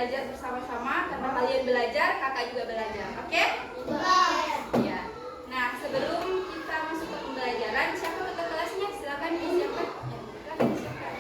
belajar bersama-sama. Karena kalian belajar, kakak juga belajar. Oke? Ya. Nah, sebelum kita masuk ke pembelajaran, siapa ketua kelasnya? Silakan disiapkan. Ya, silakan disiapkan.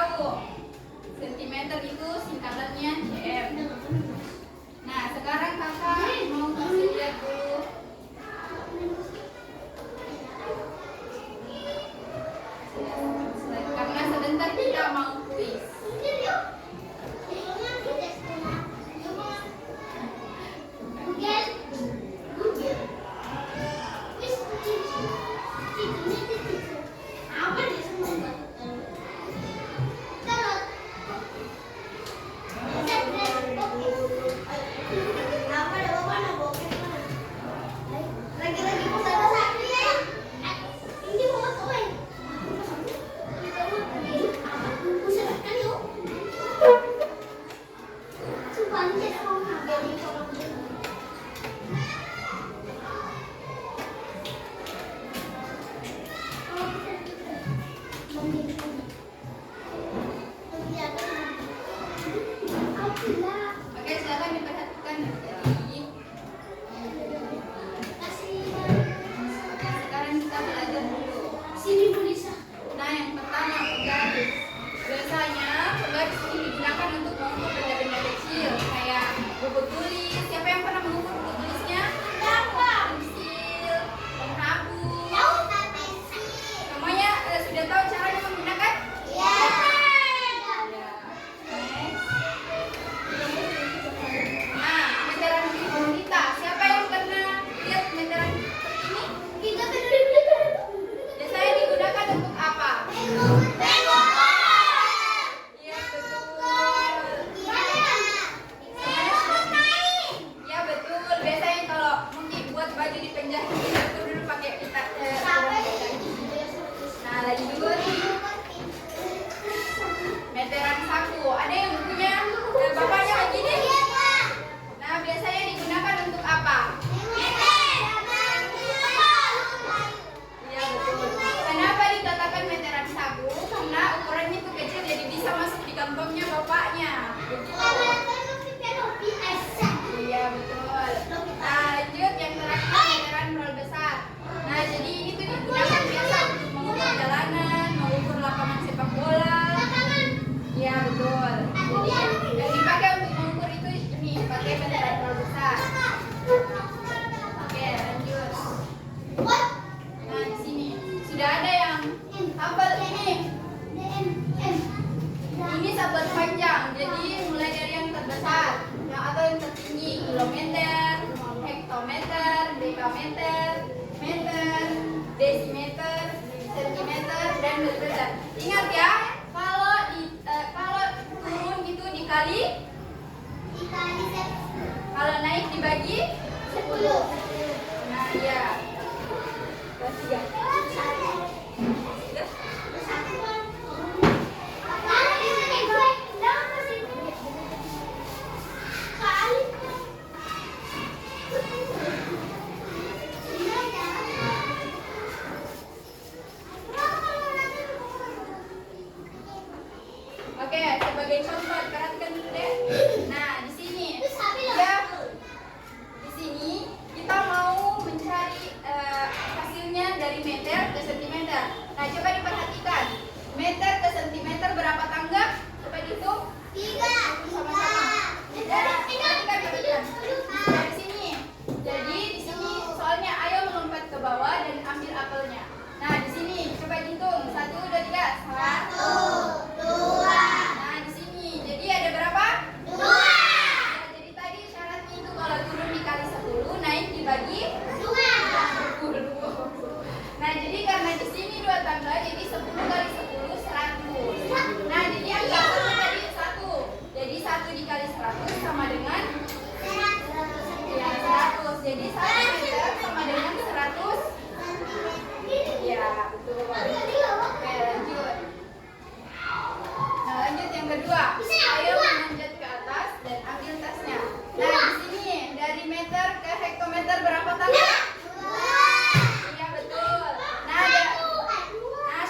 tahu sentimeter itu singkatannya cm. Nah, sekarang kakak mau kasih lihat dulu. Karena sebentar kita mau kuis. Oke, silakan diperhatikan. Sekarang kita belajar dulu. Nah, yang pertama penggaris. Biasanya penggaris ini digunakan untuk mengukur benda-benda kecil kayak buku tulis. Siapa yang pernah mengukur buku tulisnya? Pensil, penghapus. Semuanya sudah tahu caranya menggunakan? Nah, meteran kita. Siapa yang pernah lihat meteran seperti ini? Biasanya digunakan untuk apa? Iya, betul. Iya, betul. Biasanya kalau mungkin buat baju dipenjahit, diatur dulu pakai pita. Nah, lanjut. Meteran saku. Ada yang punya bapaknya begini? Nah, biasanya digunakan untuk apa? Iya, betul. Kenapa dikatakan meteran saku? Karena ukurannya itu kecil, jadi bisa masuk di kantongnya bapaknya. Begitu. Iya, betul. Nah, lanjut yang terakhir meteran roll besar. Nah, jadi ini tuh digunakan biasa untuk mengukur jalanan, mengukur lapangan sepak bola. Iya, betul. Jadi yang dipakai untuk mengukur itu ini pakai meteran roll besar. Oke, lanjut. Nah, di sini sudah ada yang hafal ini. Ini sabar panjang, jadi mulai dari yang terbesar, atau yang tertinggi, kilometer, hektometer, dekameter, meter, desimeter, sentimeter, dan milimeter. Ingat ya, kalau turun itu dikali, kalau naik dibagi 10. Nah, iya. Kelas 3. Oke, sebagai contoh perhatikan dulu deh. Nah, di sini ya, di sini kita mau mencari hasilnya dari meter ke sentimeter. Nah, coba diperhatikan. Meter ke sentimeter berapa tangga? Coba dihitung. 3. Sama-sama. Perhatikan. Dari sini. Jadi di sini soalnya ayo melompat ke bawah dan ambil apelnya. Nah, di sini coba dihitung. 1, 2, 3. 1, 2. Nah, di sini. Jadi ada berapa? 2. Nah, jadi tadi syaratnya itu kalau turun dikali 10, naik dibagi 2. Nah, jadi karena di sini 2 tangga, jadi 10 kali 10 100. Nah, jadi angka 1 tadi 1. Jadi 1 dikali 100 sama dengan 100. Jadi 1 meter sama dengan 100. Ya, betul. Oke, lanjut. Nah, lanjut yang kedua. Ayo menanjak ke atas dan ambil tasnya. Nah, di sini dari meter ke hektometer berapa tangga? 2. Iya, betul. Nah,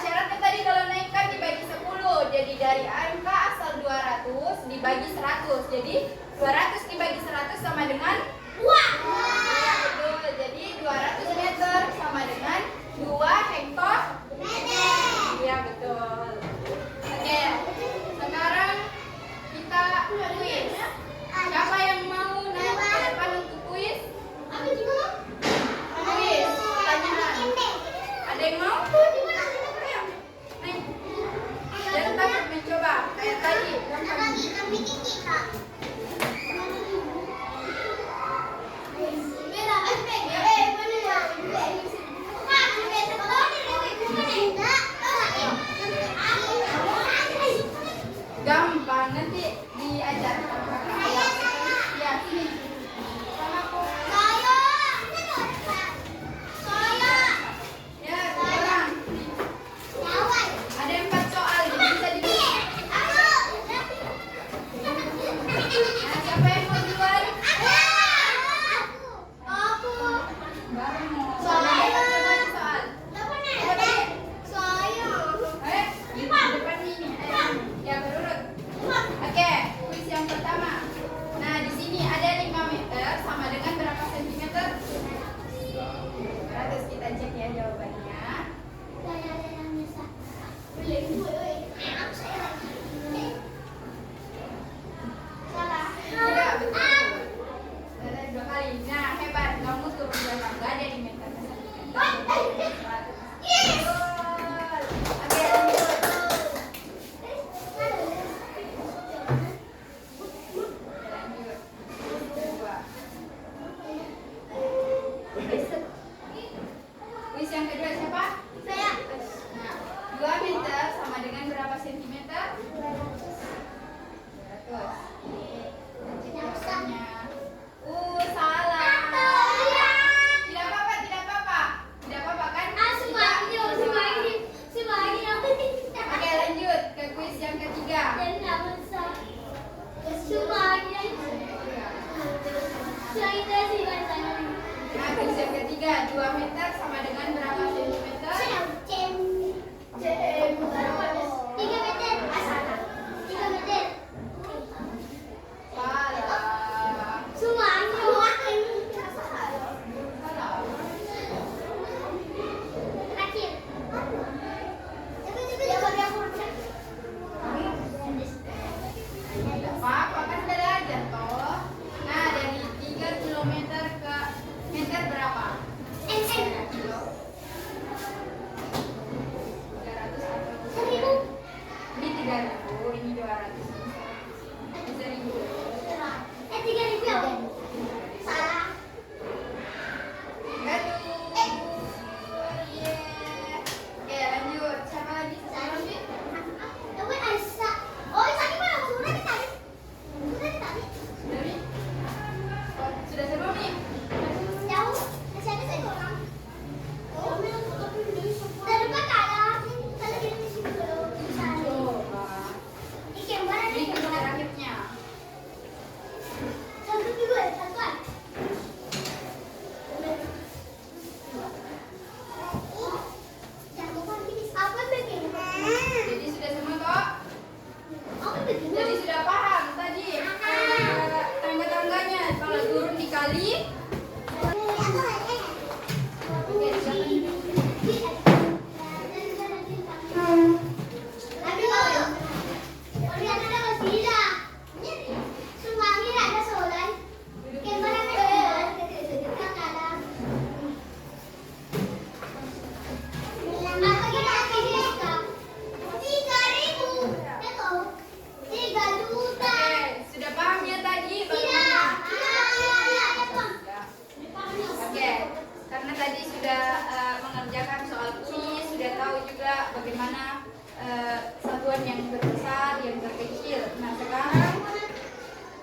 syaratnya tadi kalau naikkan dibagi 10. Jadi dari angka asal 200 dibagi 100. Jadi 200 dibagi 100 sama dengan 2. Iya, betul. Jadi 200 meter sama dengan 2 hektometer. Iya, betul. Oke. Gampang, nanti diajarkan kakak. Ya, sini. Sama aku. Ya, sekarang. Ada 4 soal, jadi bisa dibuat. Nah, siapa yang mau duluan? Baru mau. Soal. Depan ini. Ya, berurut. Oke, kuis yang pertama. Nah, di sini ada 5 meter sama dengan berapa sentimeter? Terus kita cek ya jawabannya. Tidak, betul. Salah 2 kali. Nah, hebat. Kamu turun belakang. Gak ada di meter. Betul. Oke, lanjut. Kuis yang kedua siapa? Saya. Nah, 2 meter sama dengan berapa sentimeter? 200. Cek jawabannya. Salah. Tidak apa-apa, tidak apa-apa. Tidak apa-apa kan? Oke, lanjut ke kuis yang ketiga. Nah, kuis yang ketiga, 2 meter sama dengan berapa sentimeter? 3 meter. Salah. Apa kan belajar toh. Nah, dari 3 kilometer ke meter berapa? Kilo. 300 atau ini 3.000, ini 200. Ini 1.000. 3.000. Salah. Oke, lanjut. Siapa lagi? Sudah sebelum nih? Ini kedua rakitnya. Jadi sudah semua toh? Jadi sudah paham tadi tangga-tangganya. Kalau turun dikali. Oke, silakan. Oke, sudah paham ya tadi bagaimana? Oke, karena tadi sudah mengerjakan soal kuis, sudah tahu juga bagaimana satuan yang terbesar, yang terkecil. Nah, sekarang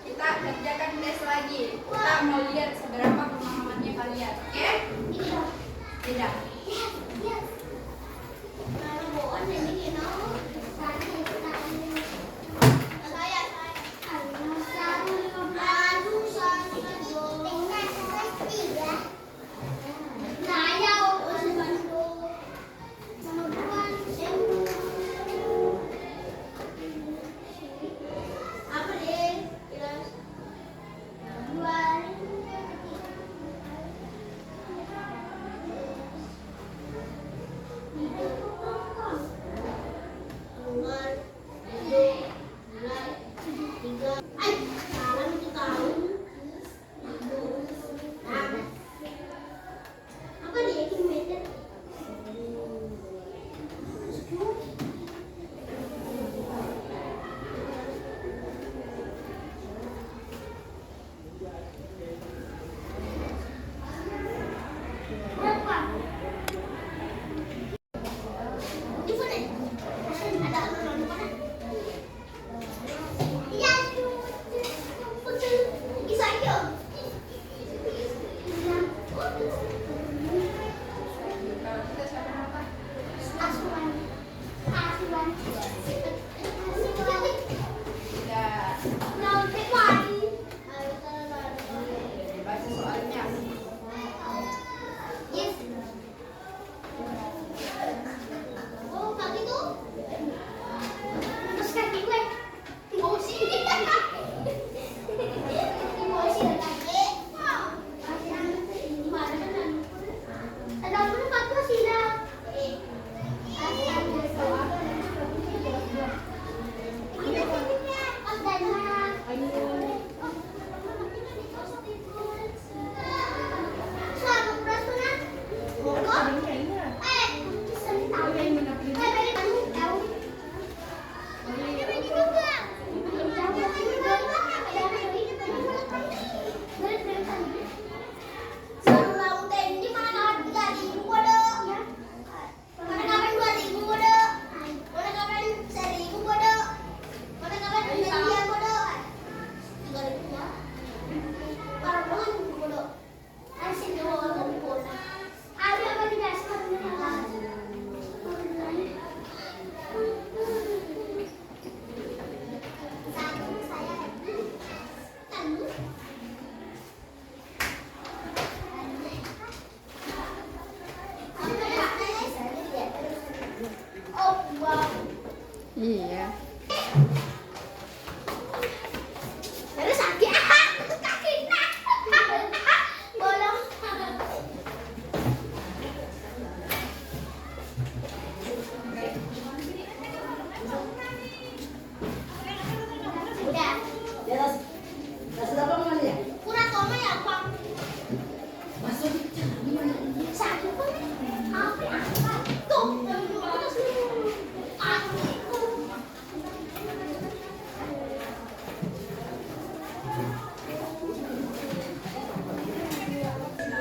kita kerjakan tes lagi. Kita mau lihat seberapa pemahamannya kalian. Oke? Tidak.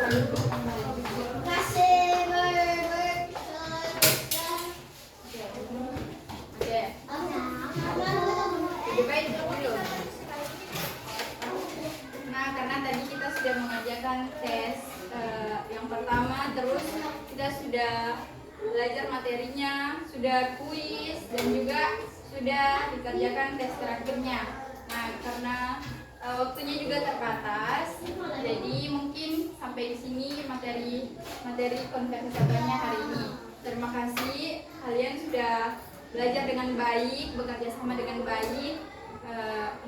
Masih berworkshop. Oke. Lebih baik dulu. Nah, karena tadi kita sudah mengerjakan tes yang pertama, terus kita sudah belajar materinya, sudah kuis, dan juga sudah dikerjakan tes terakhirnya. Nah, karena waktunya juga terbatas, jadi mungkin sampai di sini materi konten kesabarannya hari ini. Terima kasih, kalian sudah belajar dengan baik, bekerja sama dengan baik.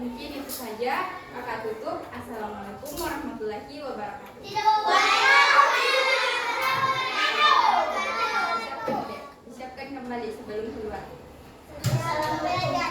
Mungkin itu saja. Kakak tutup. Assalamualaikum warahmatullahi wabarakatuh. Siapkan kembali sebelum keluar. Salam belajar.